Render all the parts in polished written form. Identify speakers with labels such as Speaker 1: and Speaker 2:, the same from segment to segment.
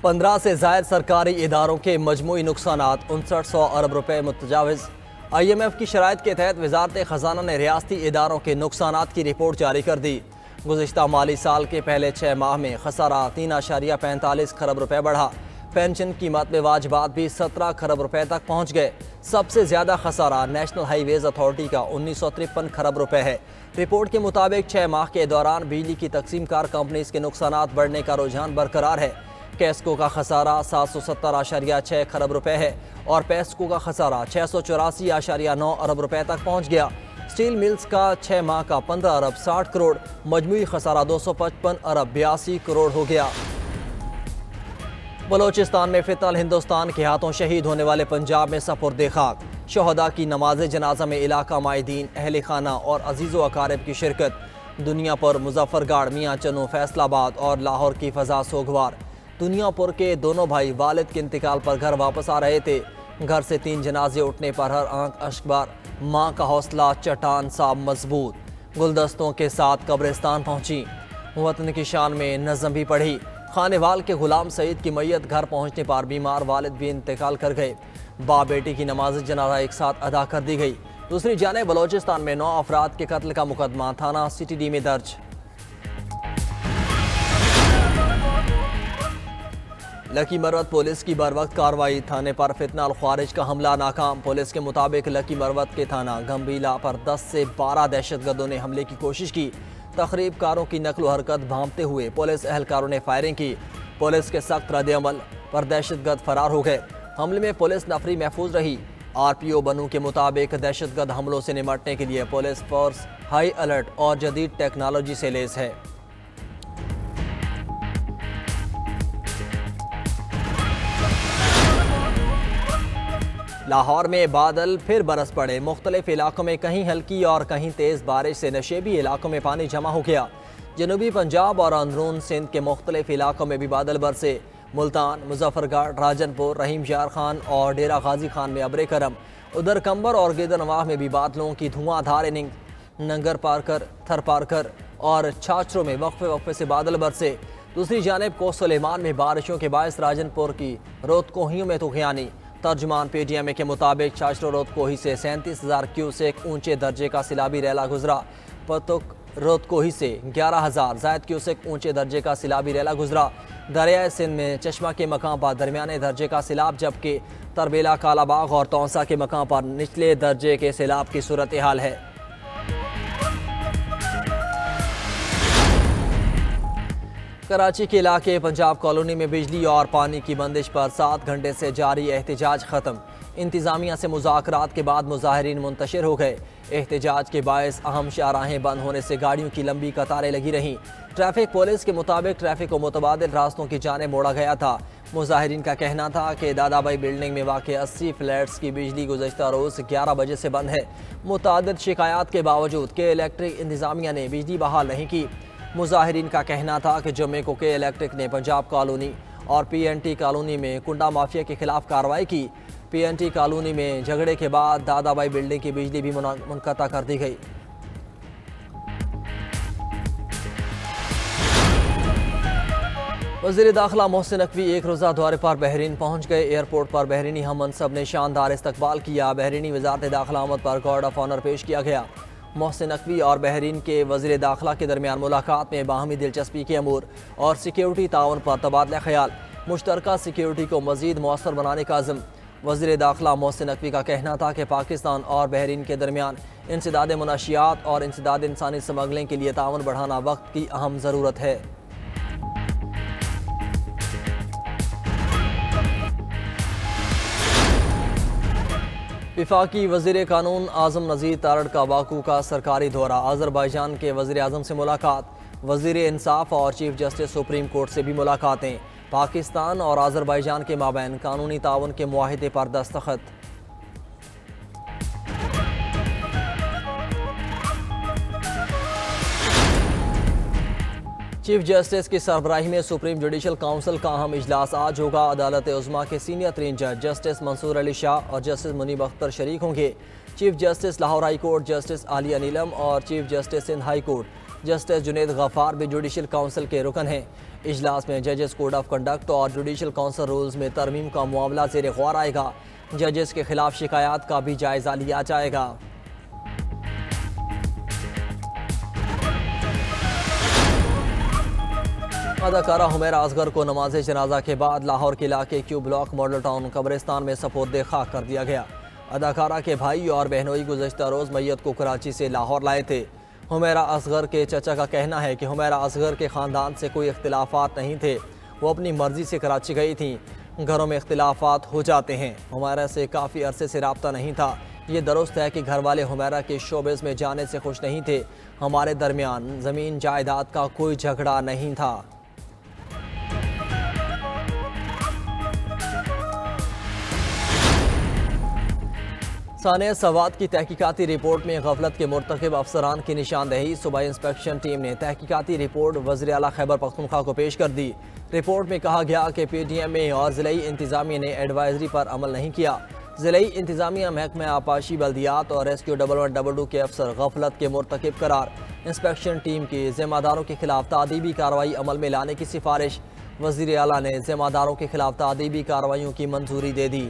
Speaker 1: 15 से ज़ायद सरकारी इदारों के मजमूई नुकसानात 6900 अरब रुपए मुतजाविज़। IMF की शराइत के तहत वजारत ख़जाना ने रियासती इदारों के नुकसानात की रिपोर्ट जारी कर दी। गुज़िश्ता माली साल के पहले 6 माह में खसारा 3.45 खरब रुपए बढ़ा। पेंशन कीमत में वाजबात भी 17 खरब रुपए तक पहुँच गए। सबसे ज़्यादा खसारा नेशनल हाईवेज अथॉरिटी का 1953 खरब रुपए है। रिपोर्ट के मुताबिक 6 माह के दौरान बिजली की तकसीम कार कंपनीज के नुकसानात बढ़ने का रुझान बरकरार है। कैस्को का खसारा 770.6 खरब रुपए है और पेस्को का खसारा 684.9 अरब रुपए तक पहुंच गया। स्टील मिल्स का 6 माह का 15 अरब 60 करोड़, मजमूई खसारा 255 अरब 82 करोड़ हो गया। बलोचिस्तान में फितल हिंदुस्तान के हाथों शहीद होने वाले पंजाब में सपुर्दे खाक। शहदा की नमाज जनाजा में इलाका माहिदीन, अहल खाना और अजीज़ो अकारिब की शिरकत। दुनियापुर, मुजफ्फरगढ़, मियाँ चन्नू, फैसलाबाद और लाहौर की फ़ज़ा सोगवार। दुनियापुर के दोनों भाई वालिद के इंतकाल पर घर वापस आ रहे थे। घर से 3 जनाजे उठने पर हर आंख अश्कबार। माँ का हौसला चट्टान सा मजबूत। गुलदस्तों के साथ कब्रिस्तान पहुंची। वतन की शान में नज़म भी पढ़ी। खानेवाल के गुलाम सईद की मैयत घर पहुंचने पर बीमार वालिद भी इंतकाल कर गए। बाप बेटी की नमाज जनाजा एक साथ अदा कर दी गई। दूसरी जानिब बलोचिस्तान में 9 अफराद के कत्ल का मुकदमा थाना CTD में दर्ज। लकी मरवत पुलिस की बरवक्त कार्रवाई। थाने पर फितना अल ख्वारिज का हमला नाकाम। पुलिस के मुताबिक लकी मरवत के थाना गंभीला पर 10 से 12 दहशतगर्दों ने हमले की कोशिश की। तखरीबकारों की नकल व हरकत भांपते हुए पुलिस एहलकारों ने फायरिंग की। पुलिस के सख्त रद्द-ए-अमल पर दहशतगर्द फरार हो गए। हमले में पुलिस नफरी महफूज रही। RPO बनू के मुताबिक दहशतगर्द हमलों से निपटने के लिए पुलिस फोर्स हाई अलर्ट और जदीद टेक्नोलॉजी से लैस है। लाहौर में बादल फिर बरस पड़े। मुख्तलिफ इलाकों में कहीं हल्की और कहीं तेज़ बारिश से नशेबी इलाकों में पानी जमा हो गया। जनूबी पंजाब और अंदरून सिंध के मुख्तलिफ इलाकों में भी बादल बरसे। मुल्तान, मुजफ्फरगढ़, राजनपुर, रहीम यार खान और डेरा गाजी खान में अब्रे करम। उधर कंबर और गिरदनवाह में भी बादलों की धुआंधार इनिंग। नंगर पारकर, थर पारकर और छाछरों में वक्फे वक्फे से बादल बरसे। दूसरी जानिब कोट सुलेमान में बारिशों के बायस राजनपुर की रोतकोहियों में तूफ़ानी। तर्जुमान PTMA के मुताबिक छाछरो रोतकोही से 37,000 क्यूसेक ऊंचे दर्जे का सिलाबी रैला गुजरा। पतुक रोतकोही से 11,000 ज़ायद क्यूसेक ऊंचे दर्जे का सिलाबी रैला गुजरा। दरियाए सिंध में चश्मा के मकाम पर दरमियाने दर्जे का सिलाब, जबकि तरबेला, कालाबाग और तौसा के मकाम पर निचले दर्जे के सिलाब की सूरत हाल है। कराची के इलाके पंजाब कॉलोनी में बिजली और पानी की बंदिश पर 7 घंटे से जारी एहतजाज ख़त्म। इंतज़ामिया से मुज़ाकरात के बाद मुज़ाहिरीन मुंतशिर हो गए। एहतजाज के बायस अहम शाहराहें बंद होने से गाड़ियों की लंबी कतारें लगी रहीं। ट्रैफिक पुलिस के मुताबिक ट्रैफिक को मुतबादिल रास्तों की जानिब मोड़ा गया था। मुज़ाहिरीन का कहना था कि दादाबाई बिल्डिंग में वाक़ 80 फ्लैट्स की बिजली गुज़श्ता रोज़ 11 बजे से बंद है। मुतअद्दिद शिकायत के बावजूद के इलेक्ट्रिक इंतज़ामिया ने बिजली बहाल नहीं की। मुज़ाहिरीन का कहना था कि जुम्मे को के इलेक्ट्रिक ने पंजाब कॉलोनी और PNT कॉलोनी में कुंडा माफिया के खिलाफ कार्रवाई की। PNT कॉलोनी में झगड़े के बाद दादाबाई बिल्डिंग की बिजली भी मुनक़ता कर दी गई। वज़ीर दाखिला मोहसिन नकवी एक रोज़ा दौरे पर बहरीन पहुँच गए। एयरपोर्ट पर बहरीनी हम मनसब ने शानदार इस्तकबाल किया। बहरीनी वज़ारत दाखिला आमद पर गार्ड ऑफ ऑनर पेश किया गया। मोहसिन नकवी और बहरीन के वज़ीर दाखिला के दरमियान मुलाकात में बाहमी दिलचस्पी के अमूर और सिक्योरिटी ताउन पर तबादला ख्याल। मुश्तरका सिक्योरिटी को मज़ीद मौसर बनाने का अज़्म। वज़ीर दाखिला मोहसिन नकवी का कहना था कि पाकिस्तान और बहरीन के दरमियान इंसदाद मुनाशियात और इंसदाद इंसानी स्मगलिंग के लिए ताउन बढ़ाना वक्त की अहम ज़रूरत है। वफाकी वज़ीर कानून आज़म नज़ीर तारड़ का बाकू का सरकारी दौरा। अज़रबैजान के वज़ीर आज़म से मुलाकात। वज़ीर इंसाफ और चीफ जस्टिस सुप्रीम कोर्ट से भी मुलाकातें। पाकिस्तान और अज़रबैजान के माबैन कानूनी ताउन के मुआहिदे पर दस्तखत। चीफ जस्टिस की सरबराही में सुप्रीम जुडिशल काउंसिल का अहम इजलास आज होगा। अदालत उज़्मा के सीनियर तरीन जज जस्टिस मंसूर अली शाह और जस्टिस मुनीब अख्तर शरीक होंगे। Chief justice Lahore high court justice Aalia Neelum और chief justice Sindh high court justice Junaid Ghaffar भी जुडिशल काउंसिल के रुकन हैं। इजलास में जजेस कोड ऑफ कंडक्ट और जुडिशल काउंसिल रूल्स में तरमीम का मामला ज़ेर गौर आएगा। जजेस के खिलाफ शिकायत का भी जायजा लिया जाएगा। अदाकारा हुमैरा असगर को नमाज जनाजा के बाद लाहौर के इलाके क्यू ब्लॉक मॉडल टाउन कब्रिस्तान में सपोर्द खाक कर दिया गया। अदाकारा के भाई और बहनोई गुज़श्ता रोज़ मैयत को कराची से लाहौर लाए थे। हुमैरा असगर के चचा का कहना है कि हुमैरा असगर के ख़ानदान से कोई इख्तिलाफ़ात नहीं थे, वो अपनी मर्ज़ी से कराची गई थी। घरों में इख्तिलाफ़ात हो जाते हैं। हुमैरा से काफ़ी अरसे से रब्ता नहीं था। ये दुरुस्त है कि घर वाले हुमैरा के शोबेज़ में जाने से खुश नहीं थे। हमारे दरमियान ज़मीन जायदाद का कोई झगड़ा नहीं था। सानिया सवात की तहकीकाती रिपोर्ट में गफलत के मुर्तकिब अफसरान की निशानदेही। सूबाई इंस्पेक्शन टीम ने तहकीकाती रिपोर्ट वज़ीर आला खैबर पख्तूनख्वा को पेश कर दी। रिपोर्ट में कहा गया कि PDMA और ज़िलाई इंतज़ामिया ने एडवाइजरी पर अमल नहीं किया। ज़िलाई इंतज़ामिया महकमा आपाशी बल्दियात और रेस्क्यू 1122 के अफसर गफलत के मुर्तकिब करार। इंस्पेक्शन टीम की ज़िम्मेदारों के खिलाफ तादीबी कार्रवाई अमल में लाने की सिफारिश। वज़ीर आला ने ज़िम्मेदारों के खिलाफ तादीबी कार्रवाइयों की मंजूरी दे दी।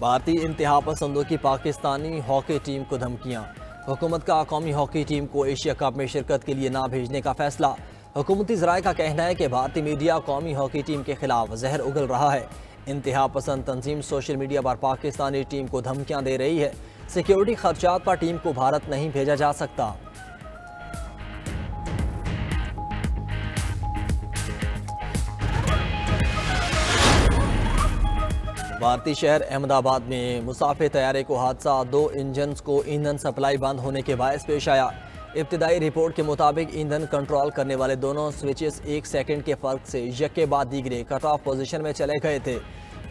Speaker 1: भारतीय इंतहा पसंदों की पाकिस्तानी हॉकी टीम को धमकियां। हुकूमत का कौमी हॉकी टीम को एशिया कप में शिरकत के लिए ना भेजने का फैसला। हुकूमती ज़राए का कहना है कि भारतीय मीडिया कौमी हॉकी टीम के खिलाफ जहर उगल रहा है। इंतहा पसंद तंजीम सोशल मीडिया पर पाकिस्तानी टीम को धमकियां दे रही है। सिक्योरिटी खर्चात पर टीम को भारत नहीं भेजा जा सकता। भारतीय शहर अहमदाबाद में मुसाफिर तैयारे को हादसा। 2 इंजन को ईंधन सप्लाई बंद होने के बायस पेश आया। इब्तिदाई रिपोर्ट के मुताबिक ईंधन कंट्रोल करने वाले दोनों स्विचेस 1 सेकंड के फ़र्क से यके बाद दीगरे कट ऑफ पोजीशन में चले गए थे।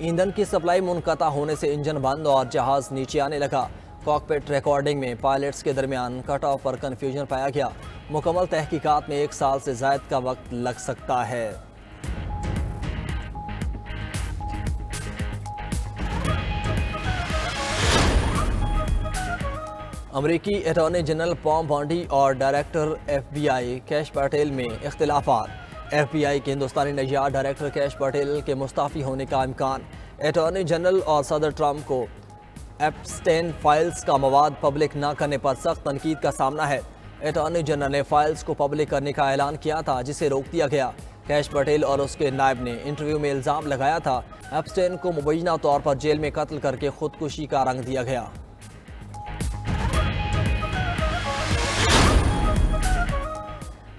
Speaker 1: ईंधन की सप्लाई मुनक़ता होने से इंजन बंद और जहाज़ नीचे आने लगा। कॉकपिट रिकॉर्डिंग में पायलट्स के दरमियान कट ऑफ पर कन्फ्यूजन पाया गया। मुकम्मल तहकीकात में 1 साल से ज़ायद का वक्त लग सकता है। अमरीकी अटॉर्नी जनरल पॉम बॉन्डी और डायरेक्टर FBI कैश पटेल में इख्तिलाफात। FBI के हिंदुस्तानी नैयाद डायरेक्टर कैश पटेल के मुस्ताफ़ी होने का इम्कान। अटॉर्नी जनरल और सदर ट्रंप को एप्स्टेन फाइल्स का मवाद पब्लिक न करने पर सख्त तनकीद का सामना है। अटॉर्नी जनरल ने फाइल्स को पब्लिक करने का ऐलान किया था, जिसे रोक दिया गया। कैश पटेल और उसके नायब ने इंटरव्यू में इल्ज़ाम लगाया था एप्स्टेन को मुबैना तौर पर जेल में कत्ल करके खुदकुशी का रंग दिया गया।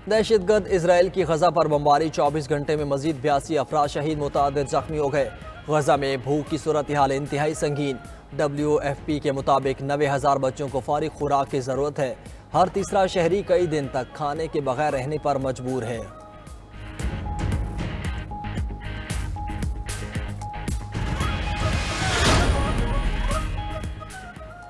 Speaker 1: दहशतगर्द इसराइल की गजा पर बमबारी। 24 घंटे में मजीद 82 अफराद शहीद, मुतादिद जख्मी हो गए। गजा में भूख की सूरत हाल इंतहाई संगीन। WFP के मुताबिक 90,000 बच्चों को फौरी खुराक की ज़रूरत है। हर तीसरा शहरी कई दिन तक खाने के बगैर रहने पर मजबूर है।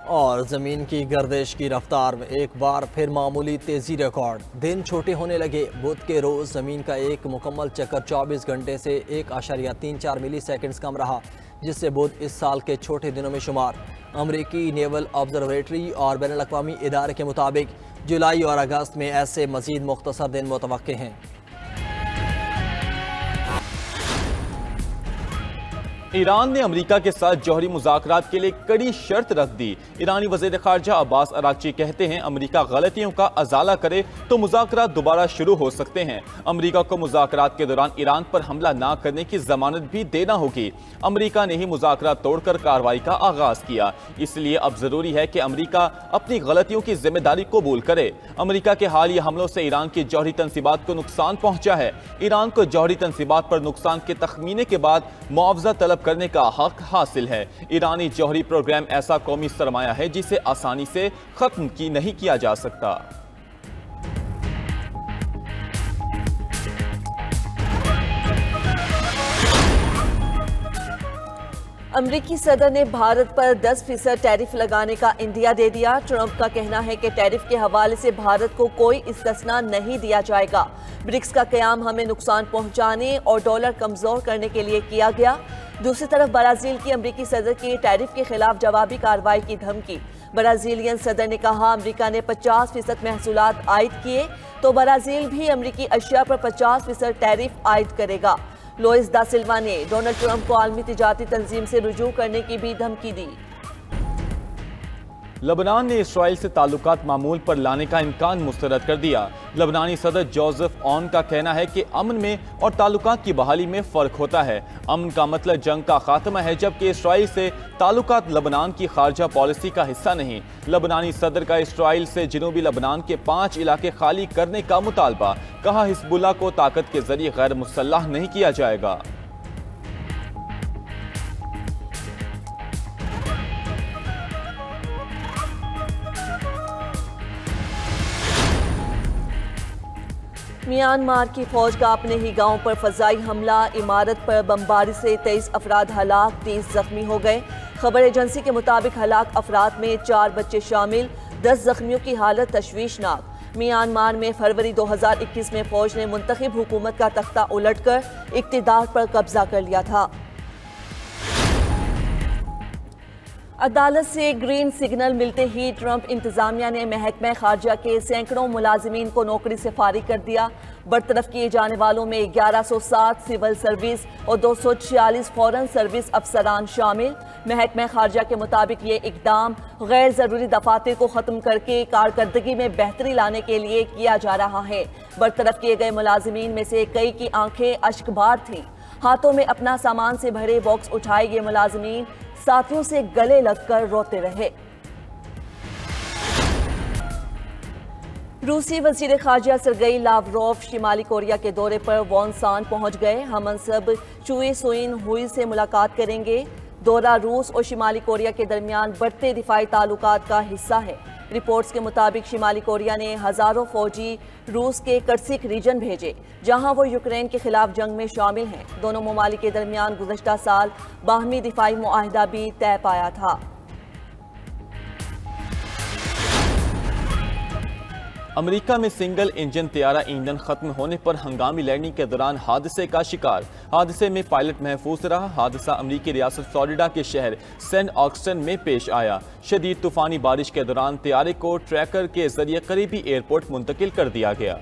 Speaker 1: और ज़मीन की गर्दिश की रफ्तार में एक बार फिर मामूली तेज़ी रिकॉर्ड। दिन छोटे होने लगे। बुध के रोज़ ज़मीन का एक मुकम्मल चक्कर 24 घंटे से 1.34 मिली सेकेंड्स कम रहा, जिससे बुध इस साल के छोटे दिनों में शुमार। अमरीकी नेवल ऑब्जर्वेटरी और बैनुल अक़वामी इदारे के मुताबिक जुलाई और अगस्त में ऐसे मज़ीद मुख्तसर दिन मुतवक्के हैं।
Speaker 2: ईरान ने अमेरिका के साथ जौहरी मुज़ाकरात के लिए कड़ी शर्त रख दी। ईरानी वज़ीर ख़ारजा अब्बास अराग़ची कहते हैं अमेरिका गलतियों का अज़ाला करे तो मुज़ाकरात दोबारा शुरू हो सकते हैं। अमेरिका को मुज़ाकरात के दौरान ईरान पर हमला ना करने की ज़मानत भी देना होगी। अमेरिका ने ही मुज़ाकरात तोड़कर कार्रवाई का आगाज़ किया, इसलिए अब ज़रूरी है कि अमेरिका अपनी गलतियों की जिम्मेदारी कबूल करे। अमेरिका के हालिया हमलों से ईरान की जौहरी तनसीबात को नुकसान पहुँचा है। ईरान को जौहरी तनसीबात पर नुकसान के तखमीने के बाद मुआवजा तलब करने का हक हासिल है। ईरानी जौहरी प्रोग्राम ऐसा कौमी सरमाया है जिसे आसानी से खत्म नहीं किया जा सकता।
Speaker 3: अमरीकी सदर ने भारत पर 10% टैरिफ लगाने का इंदिया दे दिया। ट्रंप का कहना है कि टैरिफ के हवाले से भारत को कोई इस्तिस्ना नहीं दिया जाएगा। ब्रिक्स का क़याम हमें नुकसान पहुंचाने और डॉलर कमजोर करने के लिए किया गया। दूसरी तरफ ब्राजील की अमेरिकी सदर की टैरिफ के खिलाफ जवाबी कार्रवाई की धमकी। ब्राजीलियन सदर ने कहा अमेरिका ने 50% महसूलात आयद किए तो ब्राजील भी अमेरिकी अशिया पर 50% टैरिफ आयद करेगा। लुइस दा सिल्वा ने डोनाल्ड ट्रंप को आलमी तिजारती तंजीम से रुजू करने की भी धमकी दी।
Speaker 2: लबनान ने इसराइल से ताल्लुकात मामूल पर लाने का इम्कान मुस्तरद कर दिया। लबनानी सदर जोसेफ ऑन का कहना है कि अमन में और ताल्लुकात की बहाली में फ़र्क होता है। अमन का मतलब जंग का खात्मा है, जबकि इसराइल से ताल्लुकात लबनान की खारजा पॉलिसी का हिस्सा नहीं। लबनानी सदर का इसराइल से जनूबी लबनान के 5 इलाके खाली करने का मुतालबा। कहा हिजबुल्लाह को ताकत के जरिए गैर मुसल्लह नहीं किया जाएगा।
Speaker 3: म्यांमार की फौज का अपने ही गांव पर फजाई हमला, इमारत पर बमबारी से 23 अफराद हलाक, 30 जख्मी हो गए। खबर एजेंसी के मुताबिक हलाक अफराद में 4 बच्चे शामिल, 10 जख्मियों की हालत तशवीशनाक। म्यांमार में फरवरी 2021 में फौज ने मुंतखब हुकूमत का तख्ता उलटकर इक्तिदार पर कब्जा कर लिया था। अदालत से ग्रीन सिग्नल मिलते ही ट्रंप इंतजामिया ने महकमा खारजा के सैकड़ों मुलाजिमीन को नौकरी से फारिग कर दिया। बरतरफ किए जाने वालों में 1107 सिविल सर्विस और 246 फॉरेन सर्विस अफसरान शामिल। महकमा खारजा के मुताबिक ये इकदाम गैर ज़रूरी दफातर को ख़त्म करके कारकर्दगी में बेहतरी लाने के लिए किया जा रहा है। बरतरफ किए गए मुलाजिमीन में से कई की आंखें अश्कबार थीं। हाथों में अपना सामान से भरे बॉक्स उठाए ये मुलाजिमीन साथियों से गले लगकर रोते रहे। रूसी वज़ीर ख़ारजा सरगई लावरोव शिमाली कोरिया के दौरे पर वॉनसान पहुंच गए। हमनसब चुई सुइन हुई से मुलाकात करेंगे। दौरा रूस और शिमाली कोरिया के दरमियान बढ़ते दिफाई ताल्लुकात का हिस्सा है। रिपोर्ट्स के मुताबिक शिमाली कोरिया ने हज़ारों फौजी रूस के कर्सिक रीजन भेजे, जहां वो यूक्रेन के खिलाफ जंग में शामिल हैं। दोनों ममालिक के दरमियान गुज़श्ता साल बाहमी दिफाई मुआहिदा भी तय पाया था।
Speaker 2: अमेरिका में सिंगल इंजन तैयारा ईंधन खत्म होने पर हंगामी लैंडिंग के दौरान हादसे का शिकार। हादसे में पायलट महफूज रहा। हादसा अमेरिकी रियासत फ्लोरिडा के शहर सेंट ऑगस्टिन में पेश आया। शदीद तूफानी बारिश के दौरान तैयारे को ट्रैकर के जरिए करीबी एयरपोर्ट मुंतकिल कर दिया गया।